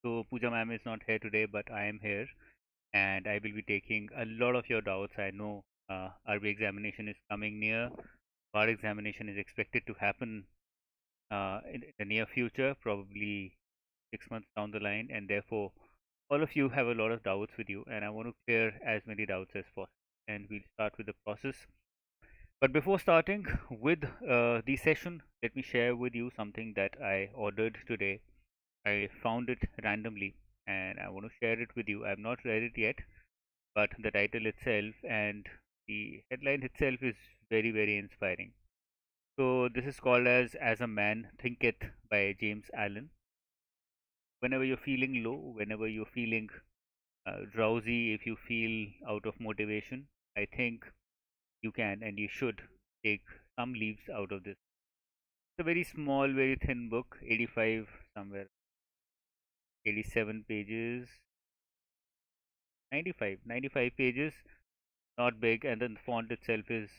So Pooja ma'am is not here today, but I am here, and I will be taking a lot of your doubts. I know RBI examination is coming near. Bar examination is expected to happen in the near future, probably 6 months down the line, and therefore all of you have a lot of doubts with you, and I want to clear as many doubts as possible. And we'll start with the process. But before starting with the session, let me share with you something that I ordered today. I found it randomly and I want to share it with you. I've not read it yet, but the title itself and the headline itself is very, very inspiring. So, this is called As a Man Thinketh by James Allen. Whenever you're feeling low, whenever you're feeling drowsy, if you feel out of motivation, I think you can and you should take some leaves out of this. It's a very small, very thin book, 85 somewhere, 87 pages, 95 pages, not big, and then the font itself is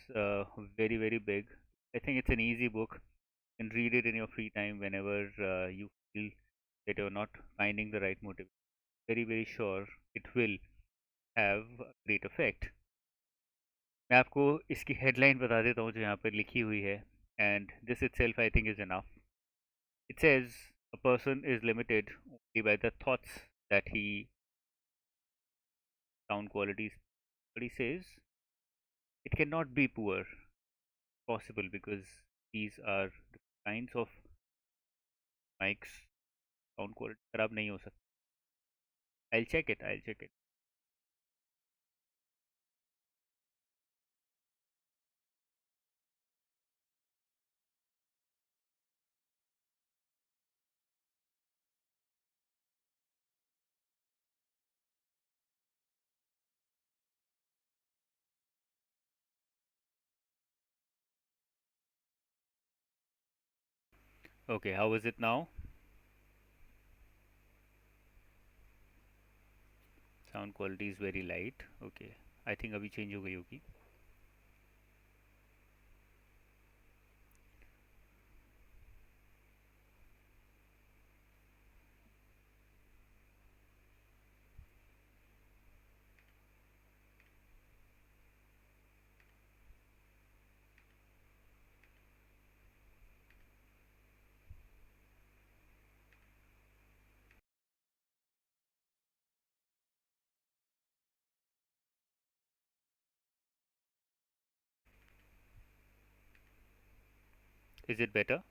very, very big. I think it's an easy book. You can read it in your free time whenever you feel that you're not finding the right motive. Very, very sure it will have a great effect. मैं आपको इसकी headline बता देता हूँ जो यहाँ पर लिखी हुई है and this itself I think is enough. It says a person is limited only by the thoughts that he sound qualities. But he says it cannot be poor possible because these are the kinds of mics sound quality खराब नहीं हो सकती. I'll check it. I'll check it. Okay, how is it now? Sound quality is very light. Okay, I think अभी change हो गई होगी. Is it better?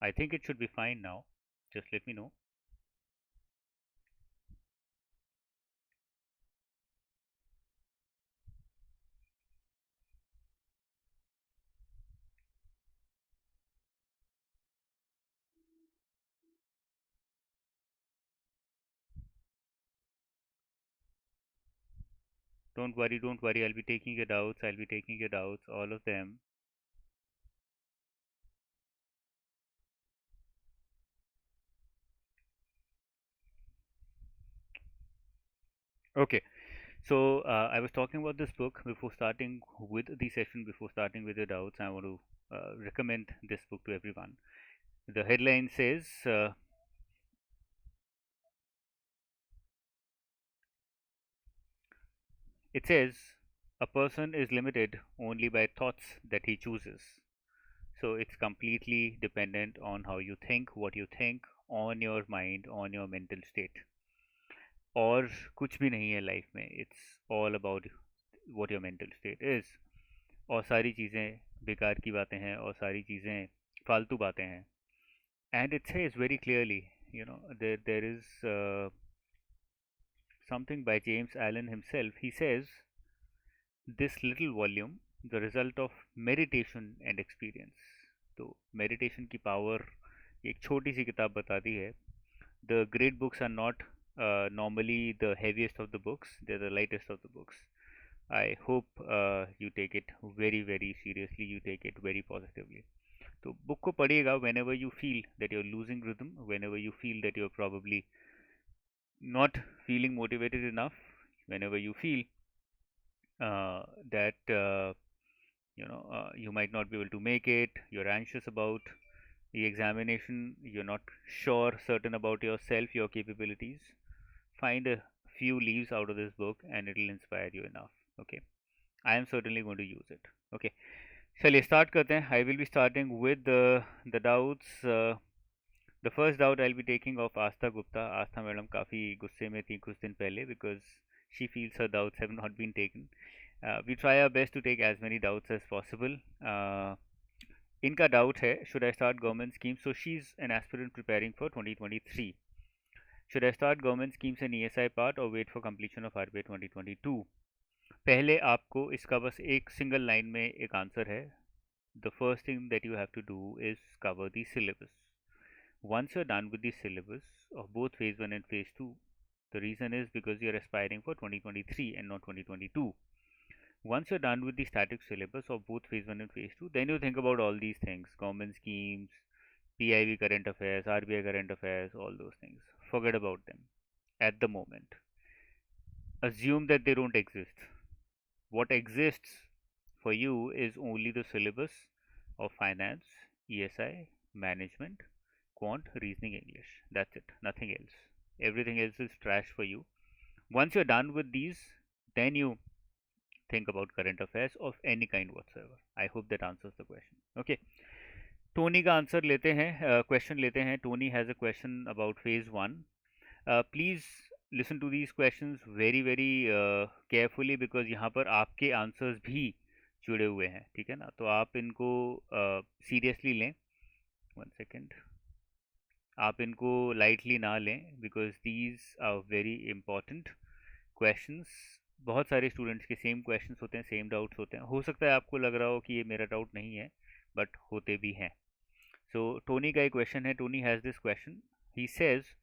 I think it should be fine now. Just let me know. Don't worry, don't worry. I'll be taking your doubts. I'll be taking your doubts, all of them. Okay. So I was talking about this book before starting with the session, before starting with the doubts. I want to recommend this book to everyone. The headline says, it says, a person is limited only by thoughts that he chooses. So it's completely dependent on how you think, what you think, on your mind, on your mental state. और कुछ भी नहीं है life में. It's all about what your mental state is. और सारी चीज़ें बेकार की बातें हैं और सारी चीज़ें फालतू बातें हैं. And it says very clearly, you know, there is something by James Allen himself. He says this little volume the result of meditation and experience. तो meditation की power एक छोटी सी किताब बताती है. The great books are not normally the heaviest of the books, they're the lightest of the books. I hope you take it very very seriously, you take it very positively. तो book को पढ़िएगा whenever you feel that you're losing rhythm, whenever you feel that you're probably not feeling motivated enough, whenever you feel that you might not be able to make it, you're anxious about the examination, you're not sure certain about yourself, your capabilities, find a few leaves out of this book and it'll inspire you enough. Okay, I am certainly going to use it. Okay, चलिए start करते हैं. I will be starting with the doubts. The first doubt I'll be taking of Astha Gupta. Astha madam काफ़ी गुस्से में थी कुछ दिन पहले because she feels her doubts have not been taken. We try our best to take as many doubts as possible. इनका doubt है, should I start government schemes? So she's an aspirant preparing for 2023. Should I start government schemes in ESI part or wait for completion of RBI 2022? पहले आपको इसका बस एक single line में एक answer है. The first thing that you have to do is cover the syllabus. Once you're done with the syllabus of both phase 1 and phase 2, the reason is because you're aspiring for 2023 and not 2022. Once you're done with the static syllabus of both phase 1 and phase 2, then you think about all these things, government schemes, PIV current affairs, RBI current affairs, all those things. Forget about them at the moment. Assume that they don't exist. What exists for you is only the syllabus of finance, ESI, management, quant, reasoning, English. That's it, nothing else. Everything else is trash for you. Once you're done with these, then you think about current affairs of any kind whatsoever. I hope that answers the question. Okay. Tony का answer लेते हैं, question लेते हैं. Tony has a question about phase 1. Please listen to these questions very very carefully because यहाँ पर आपके answers भी जुड़े हुए हैं, ठीक है ना. तो आप इनको सीरियसली लें. 1 second. आप इनको लाइटली ना लें because these are very important questions. बहुत सारे स्टूडेंट्स के सेम क्वेश्चंस होते हैं, सेम डाउट्स होते हैं. हो सकता है आपको लग रहा हो कि ये मेरा डाउट नहीं है, बट होते भी हैं. सो टोनी का एक क्वेश्चन है. Tony has this question. He says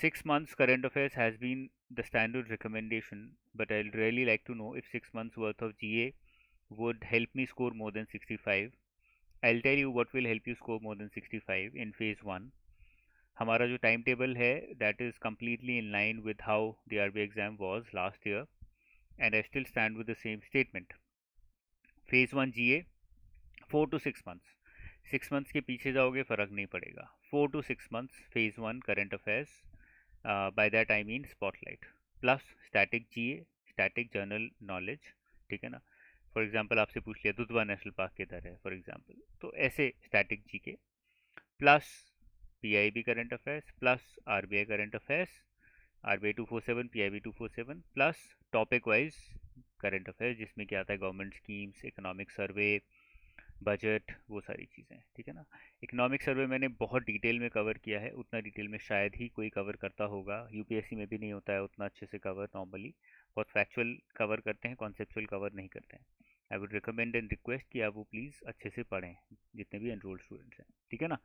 6 months current affairs has been the standard recommendation, but I'd really like to know if 6 months worth of GA would help me score more than 65. I'll tell you what will help you score more than 65 in phase 1. हमारा जो time table है that is completely in line with how the RBI exam was last year and I still stand with the same statement. Phase 1 GA 4 to 6 months. 6 months के पीछे जाओगे फ़र्क नहीं पड़ेगा. 4 to 6 months phase 1 current affairs, by that I mean spotlight plus static GA, static general knowledge, ठीक है ना. For example आपसे पूछ लिया दुधवा नेशनल पार्क किधर है फॉर एग्जांपल, तो ऐसे static GK plus PIB current affairs plus RBI current affairs, RBI 247, PIB 247 plus topic wise current affairs जिसमें क्या आता है government schemes, economic survey, budget, वो सारी चीज़ें, ठीक है ना. इकोनॉमिक सर्वे मैंने बहुत डिटेल में कवर किया है, उतना डिटेल में शायद ही कोई कवर करता होगा. यूपीएससी में भी नहीं होता है उतना अच्छे से कवर. नॉर्मली बहुत फैक्चुअल कवर करते हैं, कॉन्सेप्चुअल कवर नहीं करते हैं. आई वुड रिकमेंड एंड रिक्वेस्ट कि आप वो प्लीज़ अच्छे से पढ़ें जितने भी एनरोल्ड स्टूडेंट्स हैं, ठीक है ना.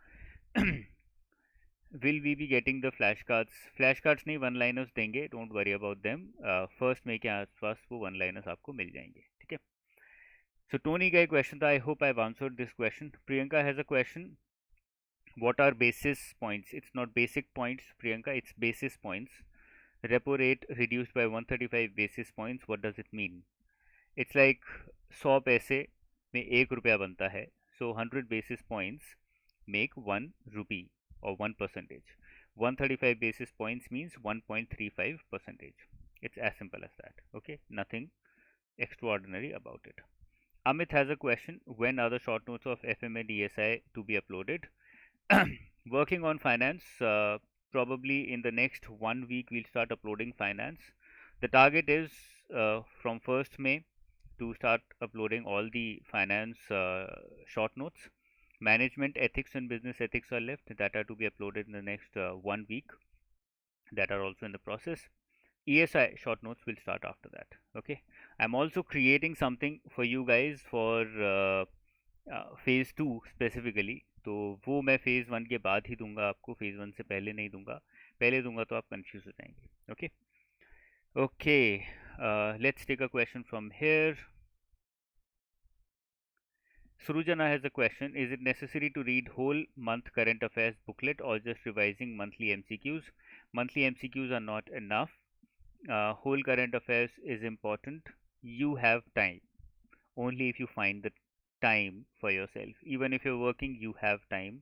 Will we be getting the flash cards? Flash cards नहीं, वन लाइनर्स देंगे, don't worry about them. First में के आसपास वो वन लाइनर्स आपको मिल जाएंगे, ठीक है. सो टोनी का एक क्वेश्चन था. I hope I have answered this question. Priyanka has a question. what are basis points? It's not basic points, Priyanka, it's basis points. Repo rate reduced by 135 basis points, what does it mean? It's like 100 पैसे में 1 रुपया बनता है. So 100 basis points make 1 rupee or 1 percentage. 135 basis points means 1.35 percentage. It's as simple as that. Okay, nothing extraordinary about it. Amit has a question. When are the short notes of FM and ESI to be uploaded? Working on finance. Probably in the next 1 week we'll start uploading finance. The target is from 1st May to start uploading all the finance short notes. Management ethics and business ethics are left, that are to be uploaded in the next 1 week, that are also in the process. ESI short notes will start after that. Okay, I'm also creating something for you guys for phase 2 specifically, तो वो मैं phase 1 के बाद ही दूंगा आपको, phase 1 से पहले नहीं दूंगा, पहले दूंगा तो आप कंफ्यूज हो जाएंगे. Okay okay, let's take a question from here. Surujana has a question. Is it necessary to read whole month current affairs booklet or just revising monthly MCQs? Monthly MCQs are not enough. Whole current affairs is important. You have time. Only if you find the time for yourself. Even if you're working, you have time.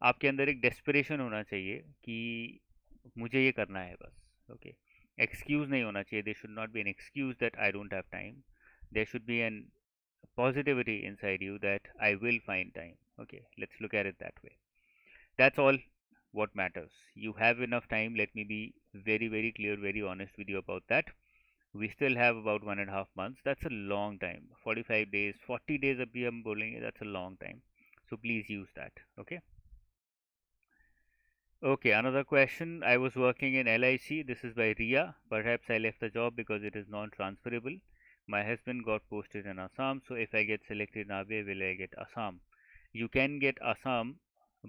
आपके अंदर एक desperation होना चाहिए कि मुझे ये करना है बस. ओके, एक्सक्यूज नहीं होना चाहिए. There should not be an excuse that I don't have time. There should be an positivity inside you that I will find time. Okay, let's look at it that way. That's all what matters. You have enough time. Let me be very, very clear, very honest with you about that. We still have about 1.5 months. That's a long time. 45 days, 40 days abhi hum bolenge, that's a long time. So please use that. Okay. Okay, another question. I was working in LIC. This is by Ria. Perhaps I left the job because it is non-transferable. My husband got posted in Assam, so if I get selected in RBI, will I get Assam? You can get Assam,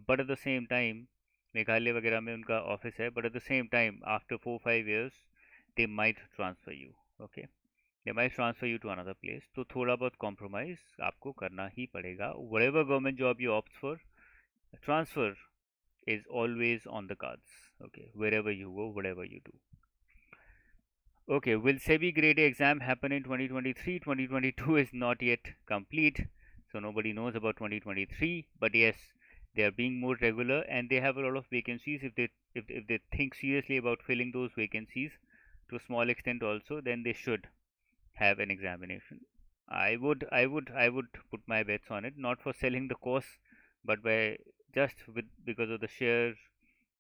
but at the same time, Meghalaya वगैरह में उनका office है, but at the same time, after 4-5 years, they might transfer you. Okay, they might transfer you to another place. तो थोड़ा बहुत compromise आपको करना ही पड़ेगा. Whatever government job you opt for, transfer is always on the cards. Okay, wherever you go, whatever you do. Okay, will SEBI grade A exam happen in 2023? 2022 is not yet complete, so nobody knows about 2023. But yes, they are being more regular and they have a lot of vacancies. If they think seriously about filling those vacancies to a small extent also, then they should have an examination. I would put my bets on it, not for selling the course, but by just because of the sheer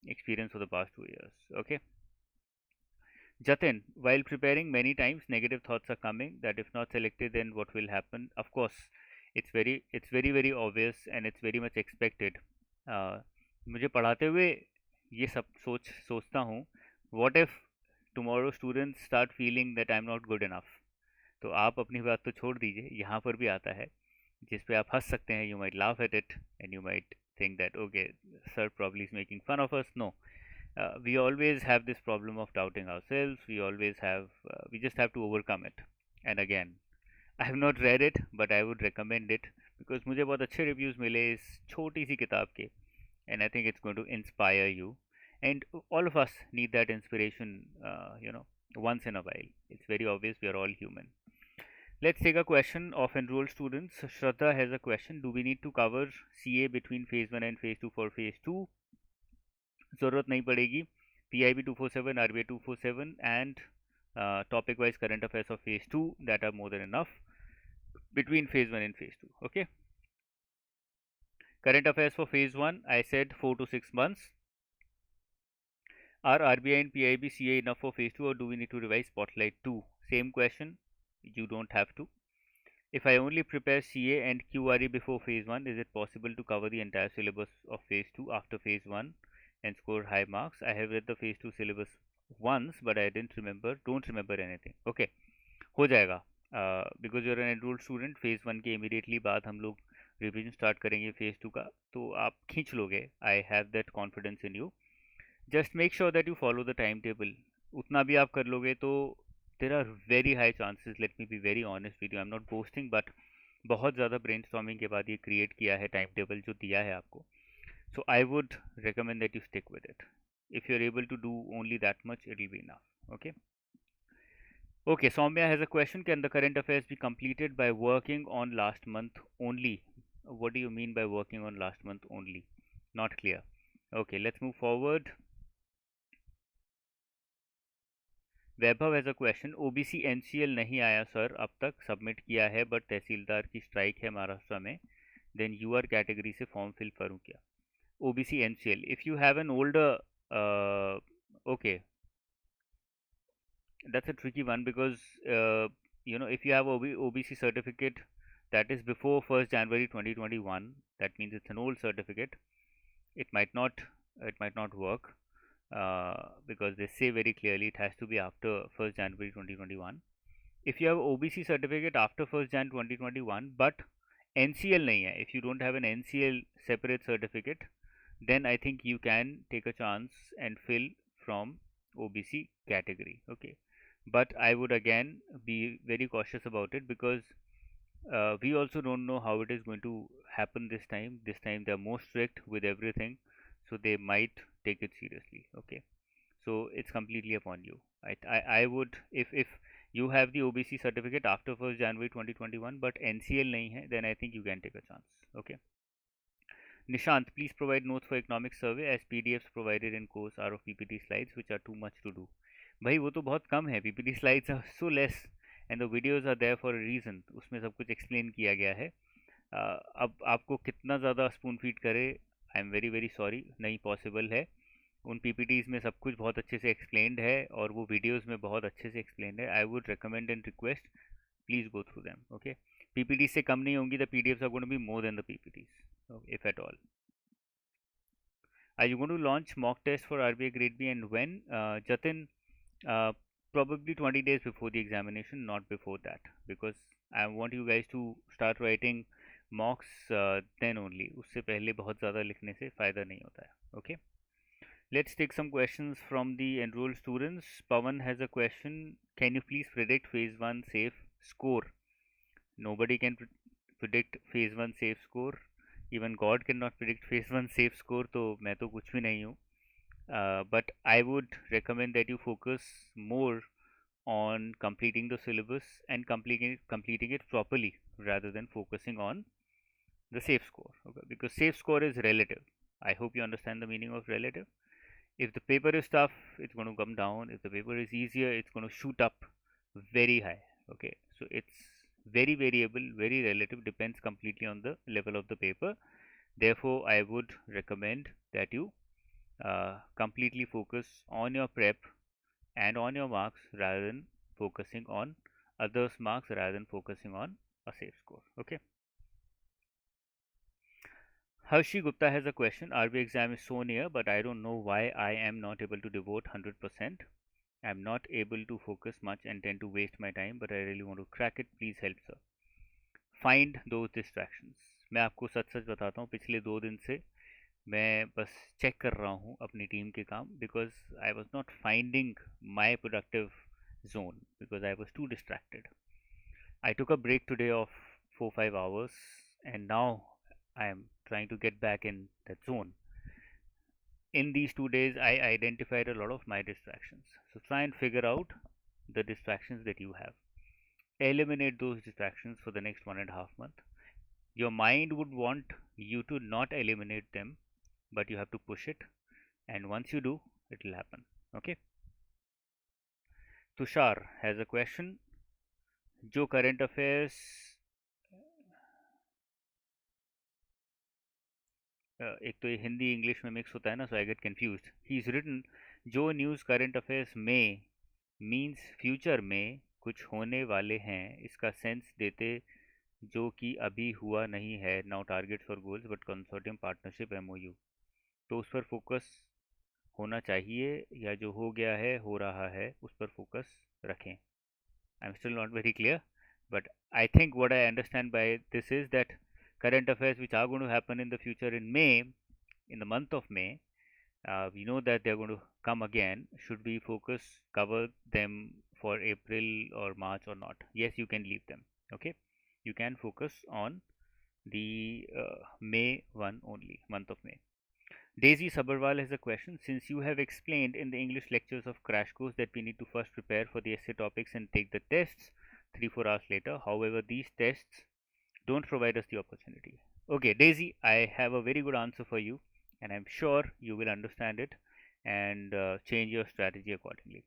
experience of the past 2 years. Okay. Jatin, while preparing, many times negative thoughts are coming that if not selected, then what will happen? Of course, it's very obvious and it's very much expected. मुझे पढ़ाते हुए ये सब सोचता हूँ, what if tomorrow students start feeling that I'm not good enough? तो आप अपनी बात तो छोड़ दीजिए, यहाँ पर भी आता है जिस पे आप हंस सकते हैं. You might laugh at it and you might think that okay, sir probably is making fun of us. No, we always have this problem of doubting ourselves. We just have to overcome it. And again, I have not read it, but I would recommend it because मुझे बहुत अच्छे reviews मिले इस छोटी सी किताब के, and I think it's going to inspire you. And all of us need that inspiration, once in a while. It's very obvious we are all human. Let's take a question of enrolled students. Shraddha has a question. Do we need to cover CA between phase 1 and phase 2 for phase 2? ज़रूरत नहीं पड़ेगी. PIB 247, RBI 247 and topic wise current affairs of phase 2, that are more than enough between phase 1 and phase 2. Okay. Current affairs for phase 1, I said 4 to 6 months. Are RBI and PIB CA enough for phase 2 or do we need to revise Spotlight 2? Same question. You don't have to. If I only prepare CA and QRE before phase 1, is it possible to cover the entire syllabus of phase 2 after phase 1 and score high marks? I have read the phase 2 syllabus once, but I don't remember anything. Okay, हो जाएगा. Because you're an enrolled student, phase 1 के immediately बाद हम लोग revision start करेंगे phase 2 का, तो आप खींच लोगे. I have that confidence in you. Just make sure that you follow the timetable. उतना भी आप कर लोगे तो there are very high chances, let me be very honest with you, I'm not boasting, but बहुत ज़्यादा brainstorming के बाद ये create किया है timetable जो दिया है आपको. So I would recommend that you stick with it. If you're able to do only that much, it will be enough. Okay. Okay, Soumya has a question. Can the current affairs be completed by working on last month only? What do you mean by working on last month only? Not clear. Okay, let's move forward. Vaibhav has a question. OBC NCL नहीं आया sir अब तक, submit किया है but तहसीलदार की strike है महाराष्ट्र में, then यूआर category से फॉर्म फिल करूँ क्या? OBC NCL, if you have an older, okay, that's a tricky one because if you have OBC certificate that is before 1st January 2021, that means it's an old certificate. It might not work. because they say very clearly it has to be after 1st January 2021. If you have OBC certificate after 1st Jan 2021 but NCL nahi hai, if you don't have an NCL separate certificate, then I think you can take a chance and fill from OBC category. Okay, but I would again be very cautious about it because we also don't know how it is going to happen this time. This time they are more strict with everything, so they might take it seriously. Okay, so it's completely upon you. I would, if you have the OBC certificate after 1st January 2021 but NCL nahi hai, then I think you can take a chance. Okay. Nishant, please provide notes for economic survey as PDFs provided in course are of PPT slides which are too much to do. भाई वो तो बहुत कम है, PPT slides are so less and the videos are there for a reason. उसमें सब कुछ explain किया गया है. अब आपको कितना ज़्यादा स्पून फीड करे, I am very very sorry, नहीं पॉसिबल है. उन पीपीटीज़ में सब कुछ बहुत अच्छे से एक्सप्लेंड है और वो वीडियोस में बहुत अच्छे से एक्सप्लेंड है. I would recommend and request please go through them. Okay, PPT से कम नहीं होंगी, the PDFs are going to be more than the PPTs if at all. Are you going to launch mock test for RBI Grade B and when? Jatin, uh, probably 20 days before the examination, not before that, because I want you guys to start writing mocks then only. उससे पहले बहुत ज़्यादा लिखने से फ़ायदा नहीं होता है. Okay. Let's take some questions from the enrolled students. Pawan has a question. Can you please predict phase 1 safe score? Nobody can predict phase 1 safe score. Even God cannot predict phase 1 safe score. तो मैं तो कुछ भी नहीं हूँ. But I would recommend that you focus more on completing the syllabus and completing it properly rather than focusing on the safe score. Okay? Because safe score is relative. I hope you understand the meaning of relative. If the paper is tough, it's going to come down. If the paper is easier, it's going to shoot up very high. Okay, so it's very variable, very relative, depends completely on the level of the paper. Therefore, I would recommend that you completely focus on your prep and on your marks rather than focusing on others' marks rather than focusing on a safe score. Okay. Harshi Gupta has a question. RBI exam is so near, but I don't know why I am not able to devote 100%. I'm not able to focus much and tend to waste my time, but I really want to crack it. Please help, sir. Find those distractions. मैं आपको सच सच बताता हूँ, पिछले 2 दिन से मैं बस check कर रहा हूँ अपनी टीम के काम, because I was not finding my productive zone because I was too distracted. I took a break today of 4-5 hours and now I am trying to get back in that zone. In these 2 days, I identified a lot of my distractions. So try and figure out the distractions that you have. Eliminate those distractions for the next 1.5 months. Your mind would want you to not eliminate them, but you have to push it. And once you do, it will happen. Okay. Tushar has a question. जो current affairs एक तो ये Hindi English में mix होता है ना, so I get confused. He is written जो news current affairs में मींस फ्यूचर में कुछ होने वाले हैं, इसका सेंस देते जो कि अभी हुआ नहीं है. नाउ टारगेट्स और goals but consortium partnership MOU, तो उस पर फोकस होना चाहिए या जो हो गया है हो रहा है उस पर फोकस रखें. I am still not very clear, but I think what I understand by this is that current affairs which are going to happen in the future in May, in the month of May, we know that they're going to come again. Should we cover them for April or March or not? Yes, you can leave them. Okay, you can focus on the May one only, month of May. Daisy Sabharwal has a question. Since you have explained in the English lectures of Crash Course that we need to first prepare for the essay topics and take the tests 3-4 hours later, however, these tests don't provide us the opportunity. Okay, Daisy, I have a very good answer for you, and I'm sure you will understand it and change your strategy accordingly.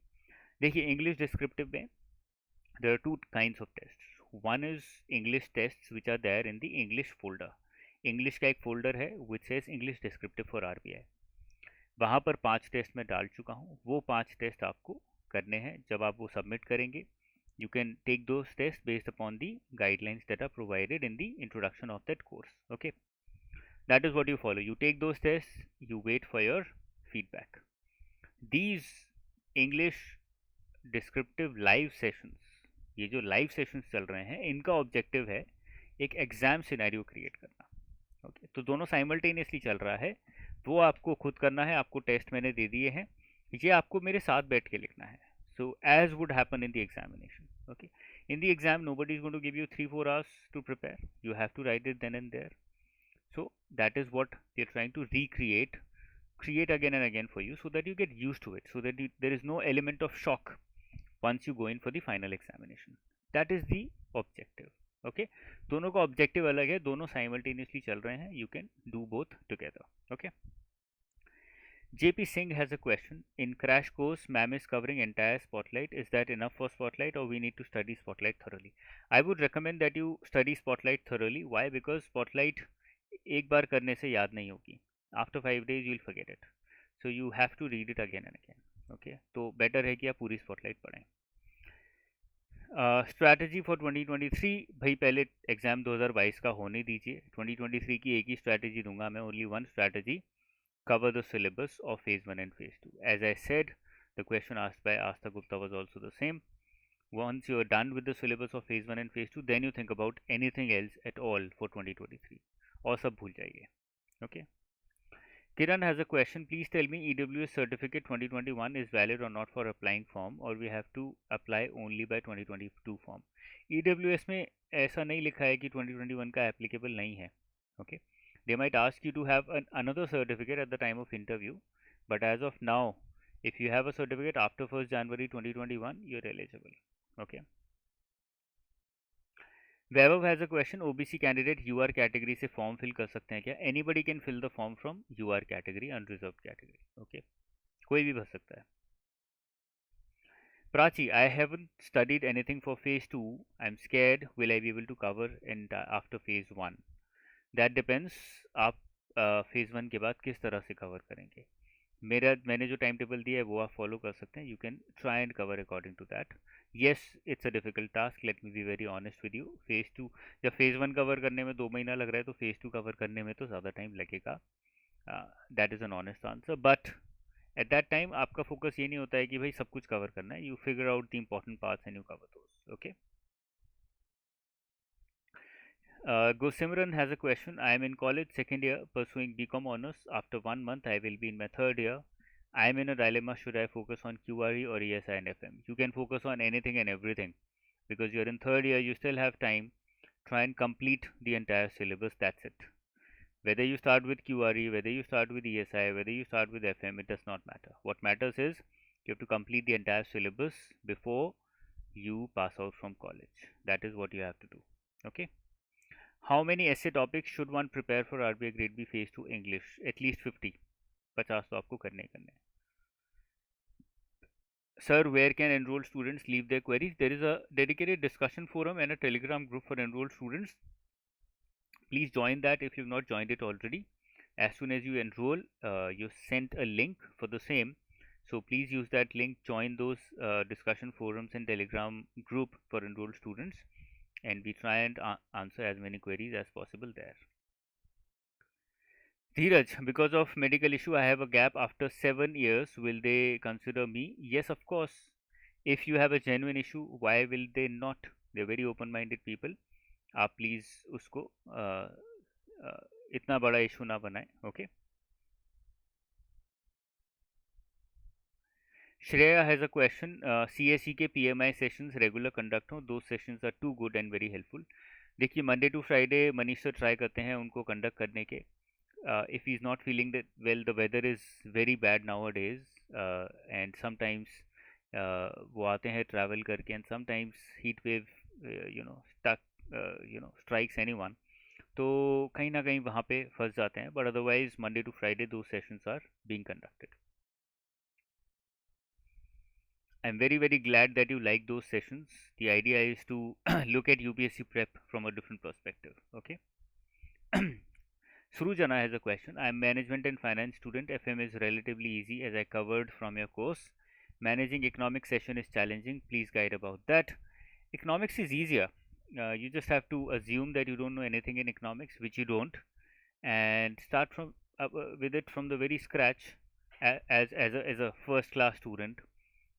देखिए, English descriptive में there are two kinds of tests. One is English tests which are there in the English folder. English का एक folder है which says English descriptive for RBI. वहाँ पर 5 test मैं डाल चुका हूँ. वो 5 टेस्ट आपको करने हैं. जब आप वो सबमिट करेंगे, you can take those tests based upon the guidelines that are provided in the introduction of that course. Okay, that is what you follow. You take those tests, you wait for your feedback. these English descriptive live sessions, ये जो live sessions चल रहे हैं, इनका objective है एक exam scenario create करना। Okay, तो दोनों साइमल्टेनियसली चल रहा है। वो आपको खुद करना है, आपको टेस्ट मैंने दे दिए हैं, ये आपको मेरे साथ बैठ के लिखना है। So as would happen in the examination. Okay, in the exam nobody is going to give you 3-4 hours to prepare. You have to write it then and there. So that is what we are trying to create again and again for you, so that you get used to it, so that there is no element of shock once you go in for the final examination. That is the objective. Okay, दोनों का objective अलग है, दोनों simultaneously चल रहे हैं, you can do both together. Okay, JP Singh has a question. In crash course, ma'am is covering entire spotlight. Is that enough for spotlight, or we need to study spotlight thoroughly? I would recommend that you study spotlight thoroughly. Why? Because spotlight एक बार करने से याद नहीं होगी. After 5 days you'll forget it. So you have to read it again and again. Okay, तो better है कि आप पूरी spotlight पढ़ें. स्ट्रैटेजी फॉर 2023, भाई पहले एग्ज़ाम 2022 का होने दीजिए। 2023 की एक ही स्ट्रैटेजी दूंगा मैं, only one strategy, cover the syllabus of phase 1 and phase 2. As I said, the question asked by Asta Gupta was also the same. Once you are done with the syllabus of phase 1 and phase 2, then you think about anything else at all for 2023, और सब भूल जाइए। Okay. Kiran has a question. Please tell me, EWS certificate 2021 is valid or not for applying form, or we have to apply only by 2022 form? EWS में ऐसा नहीं लिखा है कि 2021 का applicable नहीं है. Okay. They might ask you to have another certificate at the time of interview, but as of now, if you have a certificate after 1st January 2021, you're eligible. Okay. Vaibhav has a question. OBC candidate UR category से form fill कर सकते हैं क्या? Anybody can fill the form from UR category, unreserved category. Okay. कोई भी भर सकता है. Prachi, I haven't studied anything for phase 2. I'm scared. Will I be able to cover after phase 1? That depends. आप phase 1 के बाद किस तरह से cover करेंगे. मैंने जो टाइम टेबल दिया है वो आप फॉलो कर सकते हैं. You can try and cover according to that. Yes, it's a difficult task, let me be very honest with you. Phase 2, जब फेज़ 1 कवर करने में 2 महीना लग रहा है, तो फेज़ 2 कवर करने में तो ज़्यादा टाइम लगेगा. That is an honest answer, but at that time आपका फोकस ये नहीं होता है कि भाई सब कुछ कवर करना है. You figure out the important parts and you cover those. Okay. Gosimran has a question. I am in college second year pursuing BCom honors. After 1 month, I will be in my third year. I am in a dilemma. Should I focus on QRE or ESI and FM? You can focus on anything and everything because you're in third year. You still have time. Try and complete the entire syllabus. That's it. Whether you start with QRE, whether you start with ESI, whether you start with FM, it does not matter. What matters is you have to complete the entire syllabus before you pass out from college. That is what you have to do. Okay. How many essay topics should one prepare for RBI Grade B Phase 2 English? At least 50. 50 तो आपको करने करने. Sir, where can enrolled students leave their queries? There is a dedicated discussion forum and a Telegram group for enrolled students. Please join that if you've not joined it already. As soon as you enroll, you're sent a link for the same. So please use that link, join those discussion forums and Telegram group for enrolled students, and we try and answer as many queries as possible there. Dheeraj, because of medical issue, I have a gap after 7 years. Will they consider me? Yes, of course. If you have a genuine issue, why will they not? They're very open-minded people. आप please उसको इतना बड़ा issue ना बनाएं. Okay. Shreya has a question. CSE के PMI sessions regular conduct हो. Those sessions are too good and very helpful. देखिए, Monday to Friday Manish sir try करते हैं उनको कंडक्ट करने के. If he's not feeling that well, the weather is very bad nowadays, and sometimes वो आते हैं ट्रैवल करके, and sometimes heat wave stuck strikes anyone, तो कहीं ना कहीं वहाँ पे फंस जाते हैं. But otherwise Monday to Friday those sessions are being conducted. I'm very glad that you like those sessions. The idea is to look at UPSC prep from a different perspective. Okay. Surujana has a question. I am management and finance student. FM is relatively easy as I covered from your course. Managing economics session is challenging. Please guide about that. Economics is easier. You just have to assume that you don't know anything in economics, which you don't, and start from with it from the very scratch. as a first class student,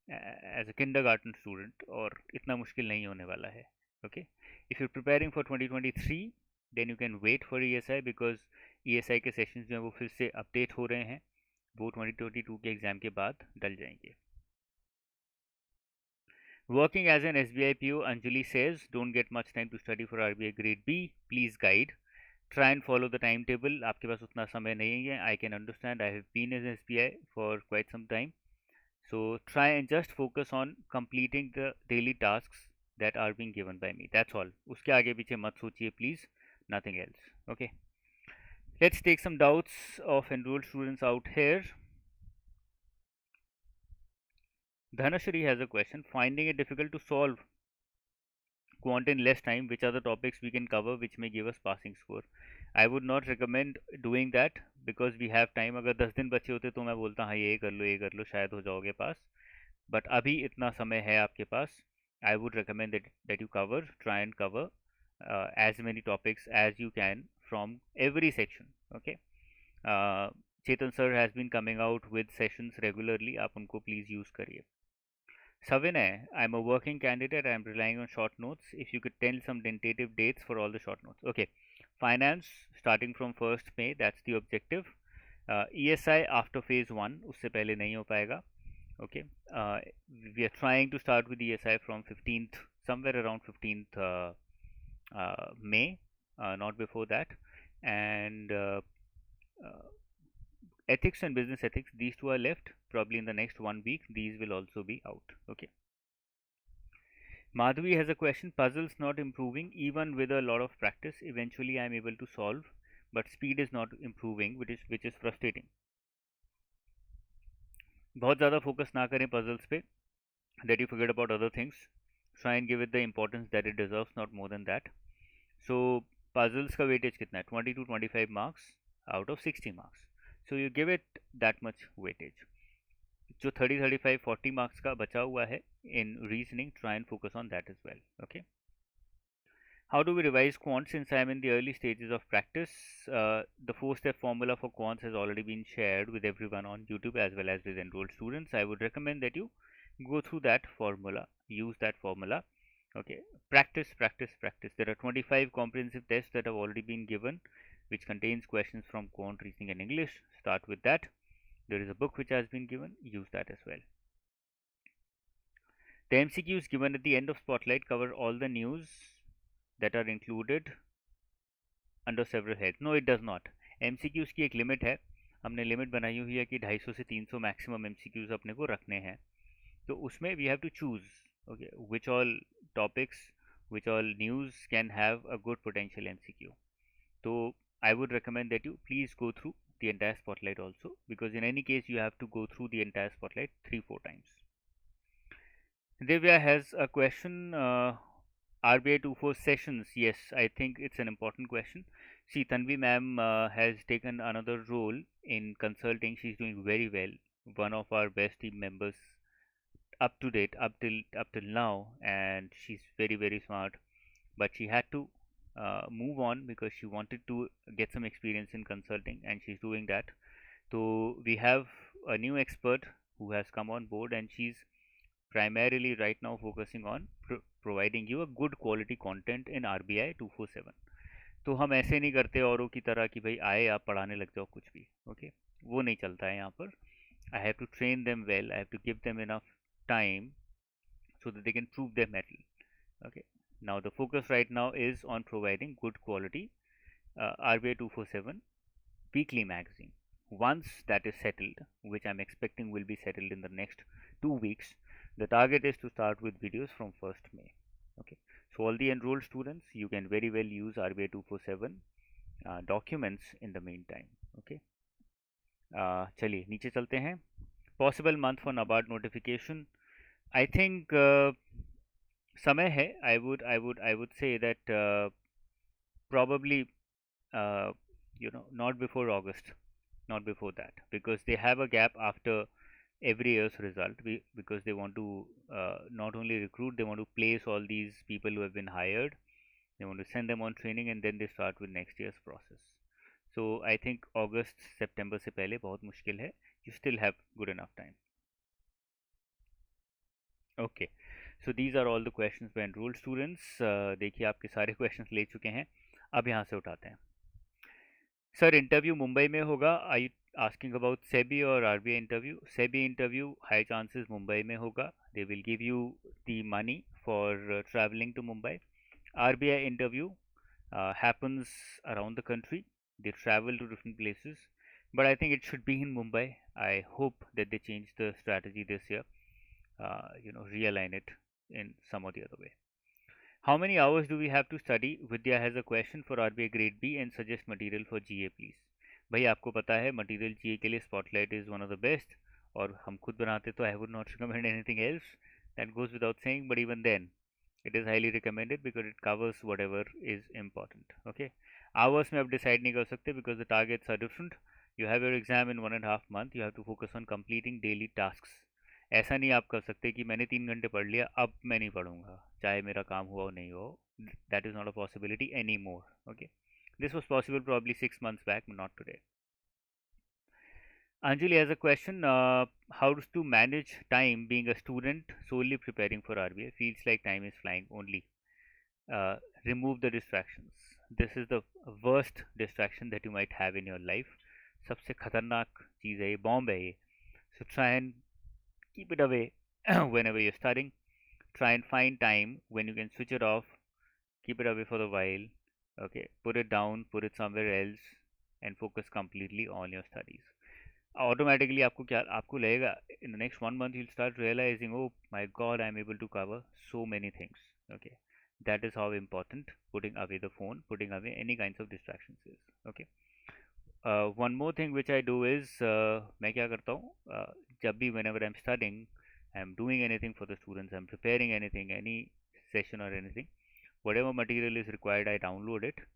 as a kindergarten student, और इतना मुश्किल नहीं होने वाला है. Okay, if you're preparing for 2023, then you can wait for ESI, because ESI के sessions जो हैं वो फिर से अपडेट हो रहे हैं. वो 2022 के एग्ज़ाम के बाद डल जाएंगे. Working as an SBI PO, Anjali says, don't get much time to study for RBI Grade B. Please guide. Try and follow the timetable. आपके पास उतना समय नहीं है. I can understand. I have been in SBI for quite some time. So try and just focus on completing the daily tasks that are being given by me. That's all. उसके आगे पीछे मत सोचिए please. Nothing else. Okay. Let's take some doubts of enrolled students out here. Dhanashri has a question. Finding it difficult to solve quant in less time, which are the topics we can cover which may give us passing score? I would not recommend doing that because we have time. अगर 10 दिन बचे होते तो मैं बोलता हाँ ये कर लो शायद हो जाओगे पास, but अभी इतना समय है आपके पास. I would recommend that you try and cover as many topics as you can from every section. Okay. Chetan sir has been coming out with sessions regularly. आप उनको please use करिए. Savinay, I'm a working candidate. I'm relying on short notes. If you could tell some tentative dates for all the short notes. Okay. Finance starting from 1st May. That's the objective. ESI after phase 1. उससे पहले नहीं हो पाएगा. Okay. We are trying to start with ESI from 15th, somewhere around 15th May, not before that. And ethics and business ethics, these two are left. Probably in the next 1 week, these will also be out. Okay. Madhvi has a question. Puzzles not improving even with a lot of practice. Eventually, I am able to solve, but speed is not improving, which is frustrating. बहुत ज़्यादा focus ना करें puzzles पे. That you forget about other things. Try and give it the importance that it deserves, not more than that. So puzzles का weightage कितना है? 20 to 25 marks out of 60 marks. So you give it that much weightage. जो 30, 35, 40 marks का बचा हुआ है in reasoning, try and focus on that as well. Okay. How do we revise quant since I am in the early stages of practice? The 4-step formula for quants has already been shared with everyone on YouTube as well as with enrolled students. I would recommend that you go through that formula, use that formula. Okay, practice, practice, practice. There are 25 comprehensive tests that have already been given, which contains questions from quant, reasoning, and English. Start with that. There is a book which has been given. Use that as well. The MCQs given at the end of Spotlight cover all the news that are included under several heads. No, it does not. MCQs की एक limit है. हमने limit बनाई हुई है कि 250 से 300 maximum MCQs अपने को रखने हैं. तो उसमें we have to choose, okay, which all topics, which all news can have a good potential MCQ. So I would recommend that you please go through the entire Spotlight also, because in any case you have to go through the entire Spotlight 3-4 times. Divya has a question. RBI 24 sessions. Yes, I think it's an important question. See, Tanvi ma'am has taken another role in consulting. She's doing very well. One of our best team members up to date, up till now, and she's very smart. But she had to move on because she wanted to get some experience in consulting, and she's doing that. So we have a new expert who has come on board, and she's primarily right now focusing on providing you a good quality content in RBI 247. तो हम ऐसे नहीं करते औरों की तरह कि भाई आए आप पढ़ाने लग जाओ कुछ भी. ओके, वो नहीं चलता है यहाँ पर. I have to train them well. I have to give them enough time so that they can prove their mettle. Okay. Now the focus right now is on providing good quality RBI 247 weekly magazine. Once that is settled, which I'm expecting will be settled in the next 2 weeks, the target is to start with videos from 1st May. Okay. So all the enrolled students, you can very well use RBI 247 documents in the meantime. Okay. चलिए नीचे चलते हैं. Possible month for NABARD notification. I think समय है. I would say that probably not before August, not before that, because they have a gap after every year's result, because they want to not only recruit, they want to place all these people who have been hired, they want to send them on training, and then they start with next year's process. So I think अगस्त सितंबर से पहले बहुत मुश्किल है. You still have good enough time. Okay, so these are all the questions by enrolled students. देखिए आपके सारे क्वेश्चंस ले चुके हैं. अब यहाँ से उठाते हैं. सर इंटरव्यू मुंबई में होगा. आई आस्किंग अबाउट सेबी और RBI interview. SEBI interview high chances Mumbai में होगा. They will give you the money for travelling to Mumbai. RBI interview happens around the country. They travel to different places, but I think it should be in Mumbai. I hope that they change the strategy this year. Realign it in some or the other way. How many hours do we have to study? Vidya has a question for RBI Grade B and suggest material for GA please. भाई आपको पता है material GA के लिए Spotlight is one of the best, और हम खुद बनाते तो I would not recommend anything else. That goes without saying, but even then it is highly recommended because it covers whatever is important. Okay, hours में आप decide नहीं कर सकते because the targets are different. You have your exam in 1.5 month. You have to focus on completing daily tasks. ऐसा नहीं आप कर सकते कि मैंने 3 घंटे पढ़ लिया अब मैं नहीं पढ़ूंगा चाहे मेरा काम हुआ हो नहीं हो. That is not a possibility anymore. Okay, this was possible probably 6 months back, but not today. Anjali has a question. How to manage time being a student solely preparing for RBI? Feels like time is flying only. Remove the distractions. This is the worst distraction that you might have in your life. सबसे खतरनाक चीज़ है ये, bomb है ये. So try and keep it away whenever you're studying. Try and find time when you can switch it off. Keep it away for a while. Okay, put it down, put it somewhere else, and focus completely on your studies. Automatically आपको लगेगा in the next 1 month you'll start realizing, oh my god, I'm able to cover so many things. Okay, that is how important putting away the phone, putting away any kinds of distractions is. Okay, one more thing which I do is मैं क्या करता हूँ, जब भी whenever I'm studying, I'm doing anything for the students, I'm preparing anything, any session or anything, whatever material is required I download it,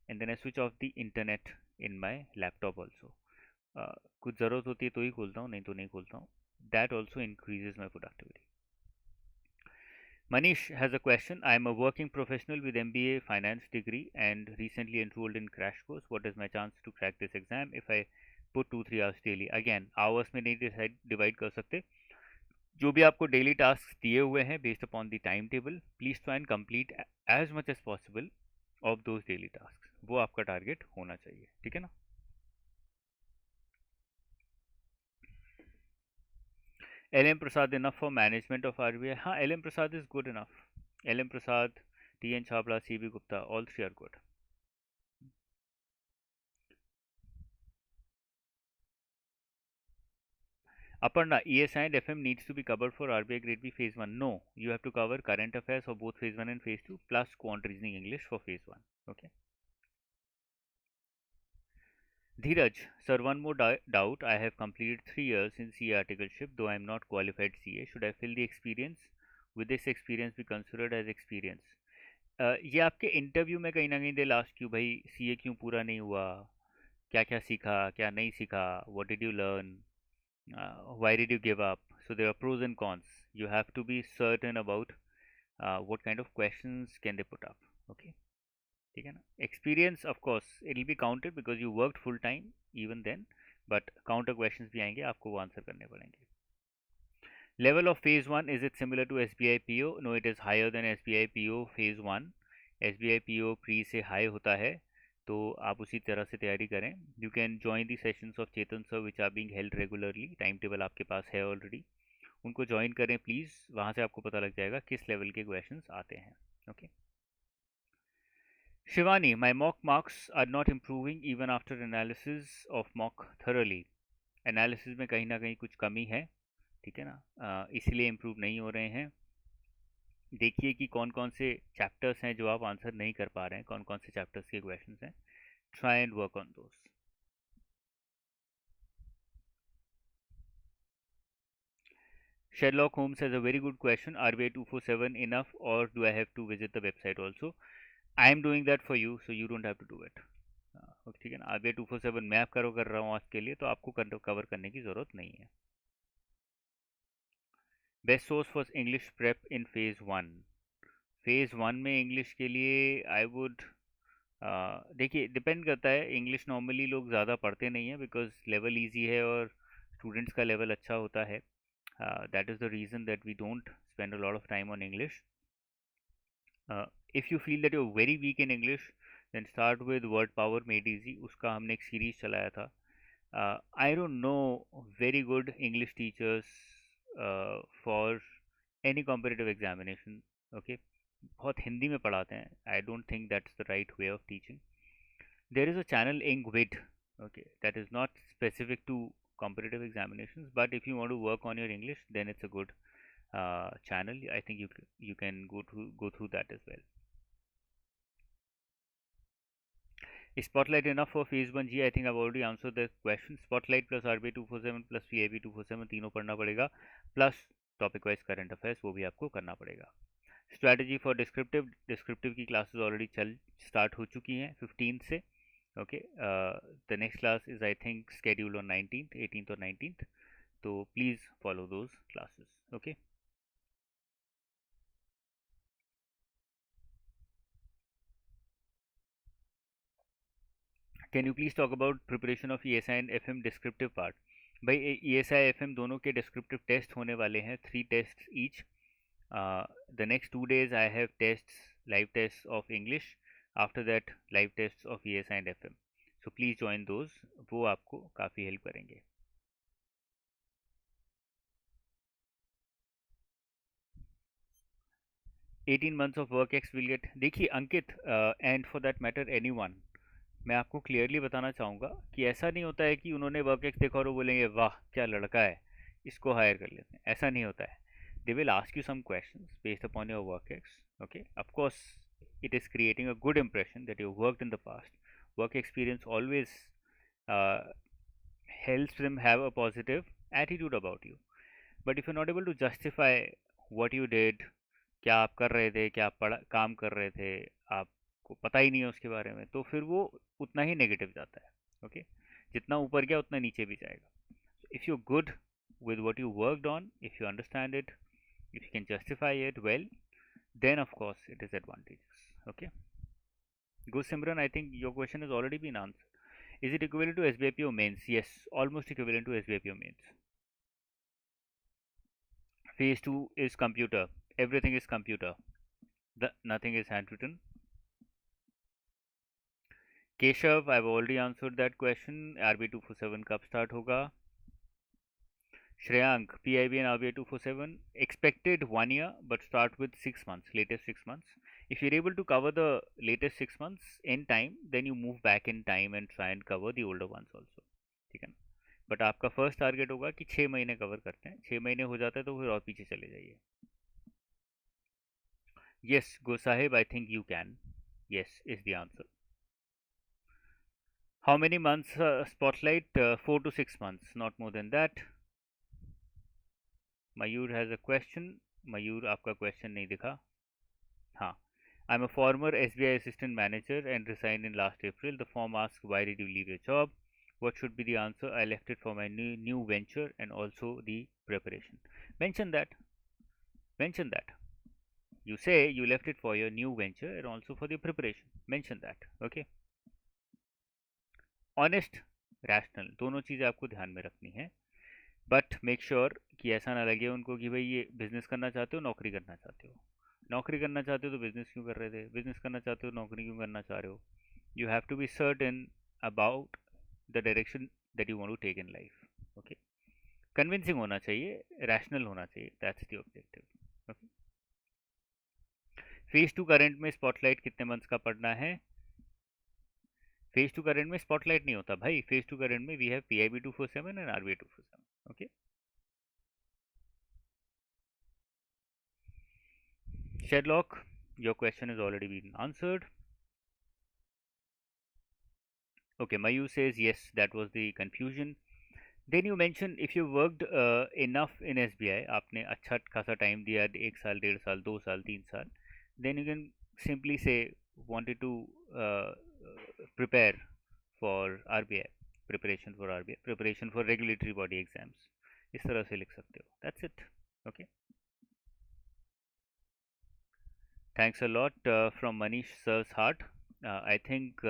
and then I switch off the internet in my laptop also. कुछ ज़रूरत होती है तो ही खोलता हूँ, नहीं तो नहीं खोलता हूँ. That also increases my productivity. Manish has a question. I am a working professional with MBA finance degree and recently enrolled in crash course. What is my chance to crack this exam if I put 2-3 hours daily? Again, hours में नहीं divide कर सकते. जो भी आपको daily tasks दिए हुए हैं based upon the timetable, please try and complete as much as possible of those daily tasks. वो आपका target होना चाहिए, ठीक है ना? LM Prasad enough for management of RBI? हाँ, LM Prasad is good enough. LM Prasad, TN Chhabra, CB Gupta, all three are good. Aparna, ESI and FM needs to be covered for RBI Grade B Phase 1. No, you have to cover current affairs for both Phase 1 and Phase 2 plus quant reasoning English for Phase 1. Okay. Dheeraj, sir, one more doubt. I have completed 3 years in CA articleship, though I am not qualified CA. Should I fill the experience? Will this experience be considered as experience? ये आपके interview में कहीं ना कहीं दे last क्यों भाई CA क्यों पूरा नहीं हुआ, क्या क्या सीखा क्या नहीं सीखा, what did you learn, why did you give up. So there are pros and cons. You have to be certain about what kind of questions can they put up. Okay, ठीक है ना. Experience of course it will be counted because you worked full time even then, but counter questions भी आएंगे, आपको वो answer करने पड़ेंगे. Level of phase 1, is it similar to SBI PO? No, it is higher than SBI PO phase 1. SBI PO pre से high होता है, तो आप उसी तरह से तैयारी करें. You can join the sessions of Chetan sir which are being held regularly. Time table आपके पास है ऑलरेडी, उनको ज्वाइन करें प्लीज़. वहाँ से आपको पता लग जाएगा किस लेवल के क्वेश्चंस आते हैं. Okay. Shivani, my mock marks are not improving even after analysis of mock thoroughly. Analysis में कहीं ना कहीं कुछ कमी है, ठीक है ना, इसीलिए इम्प्रूव नहीं हो रहे हैं. देखिए कि कौन कौन से चैप्टर्स हैं जो आप आंसर नहीं कर पा रहे हैं, कौन कौन से चैप्टर्स के क्वेश्चंस हैं. Try and work on those. Sherlock Holmes has a very good question. RBI 247 enough or do I have to visit the website also? I am doing that for you, so you don't have to do it. ठीक है ना. RBI 247 मैं आप कर रहा हूँ आज के लिए, तो आपको कवर करने की ज़रूरत नहीं है. Best source for English prep in phase 1. Phase 1 में इंग्लिश के लिए आई वुड देखिए डिपेंड करता है, इंग्लिश नॉर्मली लोग ज़्यादा पढ़ते नहीं हैं बिकॉज लेवल इजी है और स्टूडेंट्स का लेवल अच्छा होता है. That is the reason that we don't spend a lot of time on English. If you feel that you very weak in English then start with word power made easy, उसका हमने एक series चलाया था. I don't know very good English teachers for any competitive examination. Okay, बहुत हिंदी में पढ़ाते हैं. I don't think that's the right way of teaching. There is a channel Ingvid. Okay, that is not specific to competitive examinations, but if you want to work on your English, then it's a good channel. I think you can go through that as well. Spotlight enough for phase 1G? I think I've already answered the question. Spotlight plus RBI 247 plus PIB 247 तीनों पढ़ना पड़ेगा, plus topic wise current affairs वो भी आपको करना पड़ेगा. Strategy for descriptive, descriptive की classes already चल स्टार्ट हो चुकी हैं 15 से. Okay, the next class is I think scheduled on 19th, 18th और 19th, तो please follow those classes. Okay, can you please talk about preparation of ESI and FM descriptive part? भाई ESI FM दोनों के descriptive test होने वाले हैं, 3 test each. The next 2 days I have tests, live tests of English. After that, live tests of ESI and FM. So please join those. वो आपको काफ़ी help करेंगे. 18 months of work ex will get. देखिए Ankit, and for that matter anyone, मैं आपको clearly बताना चाहूँगा कि ऐसा नहीं होता है कि उन्होंने वर्क एक्स देखा और वो बोलेंगे वाह क्या लड़का है, इसको हायर कर लेते हैं. ऐसा नहीं होता है. They will ask you some questions based upon your work ex. Okay, of course, it is creating a good impression that you worked in the past. Work experience always uh, helps them have a positive attitude about you. But if you're not able to justify what you did, क्या आप कर रहे थे, क्या आप काम कर रहे थे, आपको पता ही नहीं है उसके बारे में, तो फिर वो उतना ही नेगेटिव जाता है. ओके, जितना ऊपर गया उतना नीचे भी जाएगा. If you good with what you worked on, if you understand it, if you can justify it well, then of course it is advantageous. Okay, go Simran, I think your question has already been answered. Is it equivalent to SBIPO mains? Yes, almost equivalent to SBIPO mains. Phase 2 is computer, everything is computer, nothing is handwritten. Keshav, I've already answered that question. RB 247 कब start होगा? Shreyank, PIB and RBI 247 expected 1 year, but start with 6 months, latest 6 months. If you're able to cover the latest 6 months in time, then you move back in time and try and cover the older ones also. ठीक है ना? But आपका first target होगा कि 6 महीने cover करते हैं. 6 महीने हो जाता है तो फिर और पीछे चले जाइए. Yes go Sahib, I think you can. Yes is the answer. How many months spotlight? 4 to 6 months, not more than that. Mayur has a question. Mayur आपका क्वेश्चन नहीं दिखा. हाँ, I'm a former SBI assistant manager and resigned in last April. The form asks, why did you leave your job? What should be the answer? I left it for my new venture and also the preparation. Mention that. Mention that. You say you left it for your new venture and also for the preparation. Mention that. Okay. Honest, rational, दोनों चीज़ें आपको ध्यान में रखनी है. But make sure कि ऐसा ना लगे उनको कि भाई ये बिजनेस करना चाहते हो, नौकरी करना चाहते हो. नौकरी करना चाहते हो तो बिजनेस क्यों कर रहे थे, बिजनेस करना चाहते हो नौकरी क्यों करना चाह रहे हो. You have to be certain about the direction that you want to take in life. Okay, convincing होना चाहिए, रैशनल होना चाहिए, that's the objective. Okay, phase 2 current में स्पॉटलाइट कितने मंथ्स का पढ़ना है? फेज 2 करंट में स्पॉटलाइट नहीं होता भाई. फेज 2 करंट में we have PIB 247 and RBI 247. Okay, Sherlock, your question has already been answered. Okay, Mayu says yes, that was the confusion. Then you mentioned if you worked enough in SBI, आपने अच्छा खासा time दिया, 1 साल, 1.5 साल, 2 साल, 3 साल, then you can simply say wanted to uh, prepare for RBI, preparation for RBI, preparation for regulatory body exams. इस तरह से लिख सकते हो. That's it. Okay. Thanks a lot from Manish Sir's heart. I think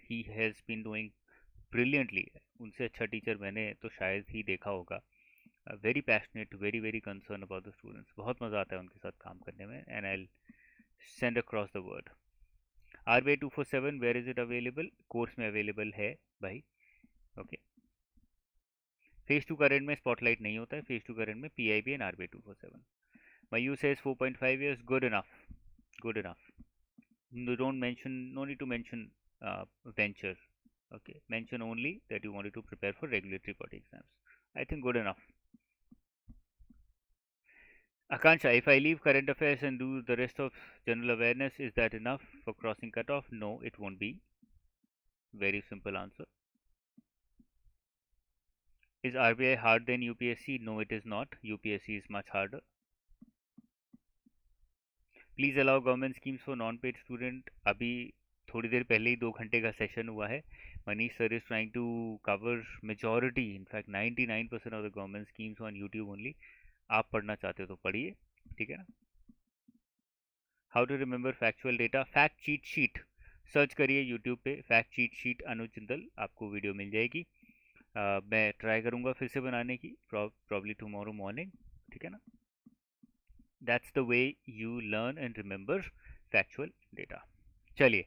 he has been doing brilliantly. उनसे अच्छा teacher मैंने तो शायद ही देखा होगा. Very passionate, very very concerned about the students. बहुत मज़ा आता है उनके साथ काम करने में. And I'll send across the word. RBI 247, where is it available? Course में अवेलेबल है भाई. ओके. फेज टू करंट में स्पॉटलाइट नहीं होता है. फेज टू करंट में PIB and RBI 247. Mayu says 4.5 years, good enough. Good enough. No, don't mention, no need to mention venture. Okay, mention only that you wanted to prepare for regulatory body exams. I think good enough. Akansha, if I leave current affairs and do the rest of general awareness, is that enough for crossing cutoff? No, it won't be. Very simple answer. Is RBI hard than UPSC? No, it is not. UPSC is much harder. Please allow government schemes for non paid student. अभी थोड़ी देर पहले ही 2 घंटे का session हुआ है. Manish sir is trying to cover majority, in fact 99% of the government schemes on YouTube only. आप पढ़ना चाहते हो तो पढ़िए, ठीक है ना. How to remember factual data? Fact cheat sheet search करिए यूट्यूब पे. Fact cheat sheet Anuj Jindal, आपको वीडियो मिल जाएगी. मैं ट्राई करूँगा फिर से बनाने की, प्रॉब्ली टुमारो मॉर्निंग, ठीक है ना. That's the way you learn and remember factual data. चलिए,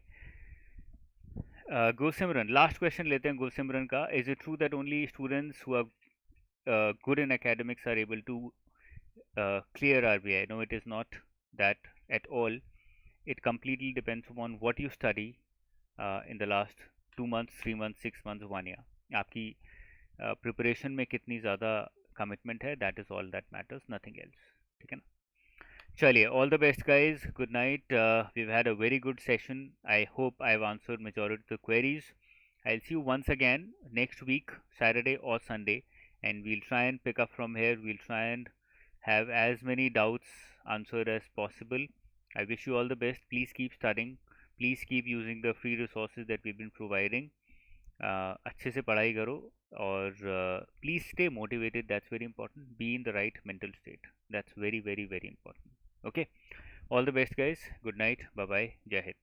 गुलसिमरन, लास्ट क्वेश्चन लेते हैं गुलसिमरन का. Is it true that only students who are good in academics are able to clear RBI? No, it is not that at all. It completely depends upon what you study in the last 2 months, 3 months, 6 months, 1 year. आपकी preparation में कितनी ज़्यादा commitment है, that is all that matters, nothing else, ठीक है ना. चलिए, all the best guys, good night. We've had a very good session. I hope I've answered majority of the queries. I'll see you once again next week, Saturday or Sunday, and we'll try and pick up from here. We'll try and have as many doubts answered as possible. I wish you all the best. Please keep studying. Please keep using the free resources that we've been providing. अच्छे से पढ़ाई करो और please stay motivated. That's very important. Be in the right mental state. That's very very very important. Okay, all the best guys. Good night. Bye bye. Jai Hind.